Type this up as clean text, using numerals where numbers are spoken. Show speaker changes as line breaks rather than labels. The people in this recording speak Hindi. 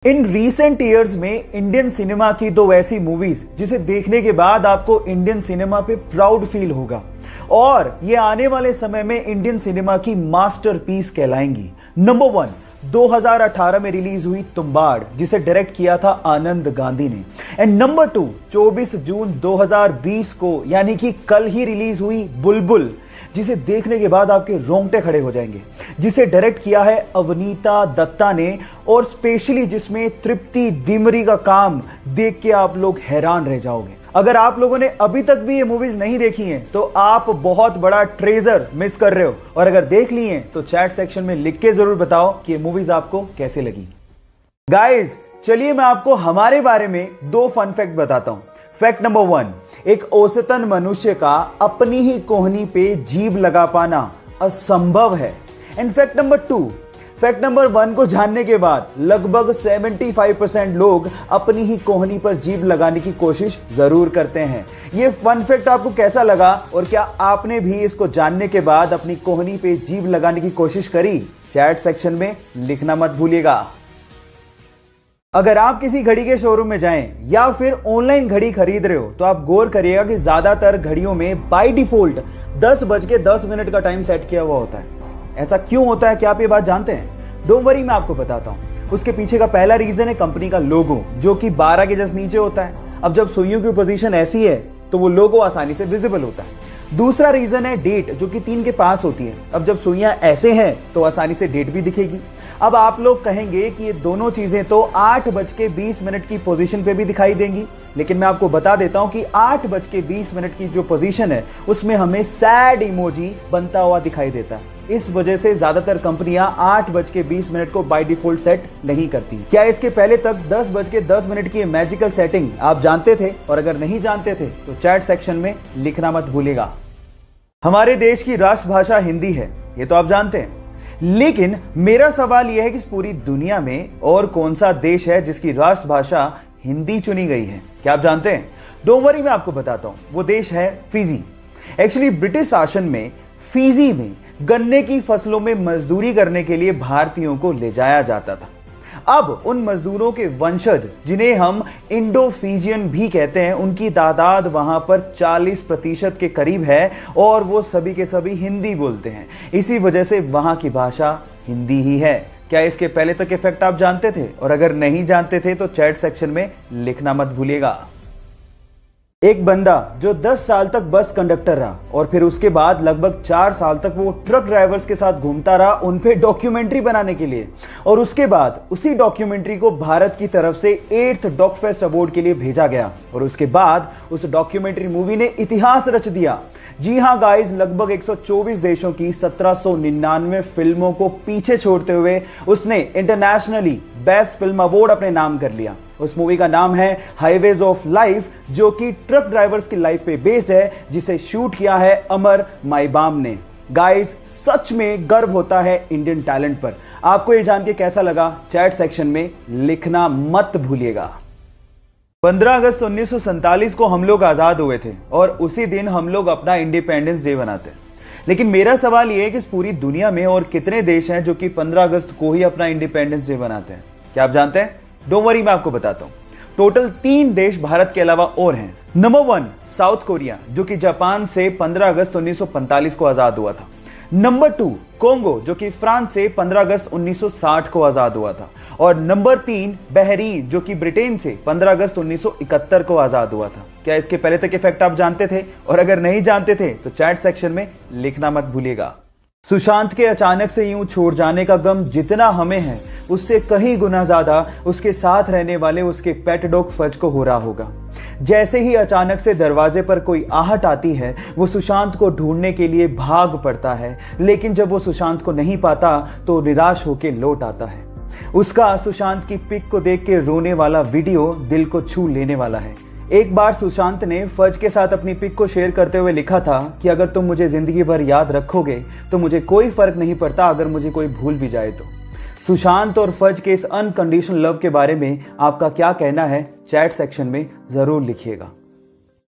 इन रीसेंट ईयर्स में इंडियन सिनेमा की दो ऐसी मूवीज जिसे देखने के बाद आपको इंडियन सिनेमा पे प्राउड फील होगा और ये आने वाले समय में इंडियन सिनेमा की मास्टरपीस कहलाएंगी। नंबर 1, 2018 में रिलीज हुई तुम्बाड़, जिसे डायरेक्ट किया था आनंद गांधी ने। एंड नंबर 2, 24 जून 2020 को यानी कि कल ही रिलीज हुई बुलबुल, जिसे देखने के बाद आपके रोंगटे खड़े हो जाएंगे, जिसे डायरेक्ट किया है अवनीता दत्ता ने और स्पेशली जिसमें तृप्ति दिमरी का काम देख के आप लोग हैरान रह जाओगे। अगर आप लोगों ने अभी तक भी ये मूवीज नहीं देखी हैं तो आप बहुत बड़ा ट्रेजर मिस कर रहे हो, और अगर देख ली हैं तो चैट सेक्शन में लिख के जरूर बताओ कि ये मूवीज आपको कैसे लगी। गाइज चलिए मैं आपको हमारे बारे में 2 फन फैक्ट बताता हूं। फैक्ट नंबर 1, एक औसतन मनुष्य का अपनी ही कोहनी पे जीभ लगा पाना असंभव है। And fact number 2, fact number 1 को जानने के बाद लगभग 75% लोग अपनी ही कोहनी पर जीभ लगाने की कोशिश जरूर करते हैं। ये फन फैक्ट आपको कैसा लगा और क्या आपने भी इसको जानने के बाद अपनी कोहनी पे जीभ लगाने की कोशिश करी? चैट सेक्शन में लिखना मत भूलिएगा। अगर आप किसी घड़ी के शोरूम में जाएं या फिर ऑनलाइन घड़ी खरीद रहे हो तो आप गौर करिएगा कि ज्यादातर घड़ियों में बाय डिफॉल्ट 10:10 का टाइम सेट किया हुआ होता है। ऐसा क्यों होता है, क्या आप ये बात जानते हैं? डोंट वरी, मैं आपको बताता हूं। उसके पीछे का पहला रीजन है कंपनी का लोगो, जो कि 12 के जस्ट नीचे होता है। अब जब सुइयों की पोजीशन ऐसी है तो वो लोगो आसानी से विजिबल होता है। दूसरा रीजन है डेट, जो कि 3 के पास होती है। अब जब सुइयां ऐसे हैं तो आसानी से डेट भी दिखेगी। अब आप लोग कहेंगे कि ये दोनों चीजें तो 8:20 की पोजीशन पे भी दिखाई देंगी, लेकिन मैं आपको बता देता हूं कि 8:20 की जो पोजीशन है उसमें हमें सैड इमोजी बनता हुआ दिखाई देता है। इस वजह से ज्यादातर कंपनियां 8:20 को बाय डिफॉल्ट सेट नहीं करती। क्या इसके पहले तक 10:10 की मैजिकल सेटिंग आप जानते थे? और अगर नहीं जानते थे तो चैट सेक्शन में लिखना मत भूलिएगा। हमारे देश की राष्ट्रभाषा हिंदी है, ये तो आप जानते हैं, लेकिन मेरा सवाल यह है कि इस पूरी दुनिया में और कौन सा देश है जिसकी राष्ट्रभाषा हिंदी चुनी गई है? क्या आप जानते हैं? डोंट वरी, मैं आपको बताता हूं। वो देश है फिजी। एक्चुअली ब्रिटिश शासन में फिजी में गन्ने की फसलों में मजदूरी करने के लिए भारतीयों को ले जाया जाता था। अब उन मजदूरों के वंशज, जिन्हें हम इंडो फिजियन भी कहते हैं, उनकी तादाद वहां पर 40% के करीब है और वो सभी के सभी हिंदी बोलते हैं। इसी वजह से वहां की भाषा हिंदी ही है। क्या इसके पहले तक इफेक्ट आप जानते थे? और अगर नहीं जानते थे तो चैट सेक्शन में लिखना मत भूलिएगा। एक बंदा जो 10 साल तक बस कंडक्टर रहा और फिर उसके बाद लगभग 4 साल तक वो ट्रक ड्राइवर्स के साथ घूमता रहा उन पे डॉक्यूमेंट्री बनाने के लिए, और उसके बाद उसी डॉक्यूमेंट्री को भारत की तरफ से 8th डॉक फेस्ट अवार्ड के लिए भेजा गया और उसके बाद उस डॉक्यूमेंट्री मूवी ने इतिहास रच दिया। जी हां गाइस, लगभग 124 देशों की 1799 फिल्मों को पीछे छोड़ते हुए उसने इंटरनेशनली बेस्ट फिल्म अवार्ड अपने नाम कर लिया। उस मूवी का नाम है हाईवेज ऑफ लाइफ, जो कि ट्रक ड्राइवर्स की लाइफ पे बेस्ड है, जिसे शूट किया है अमर माईबाम ने। गाइस सच में गर्व होता है इंडियन टैलेंट पर। आपको ये जान के कैसा लगा? चैट सेक्शन में लिखना मत भूलिएगा। 15 अगस्त 1947 को हम लोग आजाद हुए थे और उसी दिन हम लोग अपना इंडिपेंडेंस डे मनाते हैं। लेकिन मेरा सवाल यह है कि इस पूरी दुनिया में और कितने देश हैं जो कि 15 अगस्त को ही अपना इंडिपेंडेंस डे मनाते हैं? क्या आप जानते हैं? डोंट वरी, मैं आपको बताता हूं। टोटल 3 देश भारत के अलावा और हैं। नंबर 1, साउथ कोरिया, जो कि जापान से 15 अगस्त 1945 को आजाद हुआ था। नंबर 2, कोंगो, जो कि फ्रांस से 15 अगस्त 1960 को आजाद हुआ था। और नंबर 3, बहरीन, जो कि ब्रिटेन से 15 अगस्त 1971 को आजाद हुआ था। क्या इसके पहले तक इफेक्ट आप जानते थे? और अगर नहीं जानते थे तो चैट सेक्शन में लिखना मत भूलिएगा। सुशांत के अचानक से यूं छोड़ जाने का गम जितना हमें है, उससे कहीं गुना ज्यादा उसके साथ रहने वाले उसके पेट डॉग फज को हो रहा होगा। जैसे ही अचानक से दरवाजे पर कोई आहट आती है, वो सुशांत को ढूंढने के लिए भाग पड़ता है, लेकिन जब वो सुशांत को नहीं पाता तो निराश होकर लौट आता है। उसका सुशांत की पिक को देख के रोने वाला वीडियो दिल को छू लेने वाला है। एक बार सुशांत ने फज के साथ अपनी पिक को शेयर करते हुए लिखा था कि अगर तुम मुझे जिंदगी भर याद रखोगे तो मुझे कोई फर्क नहीं पड़ता अगर मुझे कोई भूल भी जाए तो। सुशांत और फज के इस अनकंडीशनल लव के बारे में आपका क्या कहना है? चैट सेक्शन में जरूर लिखिएगा।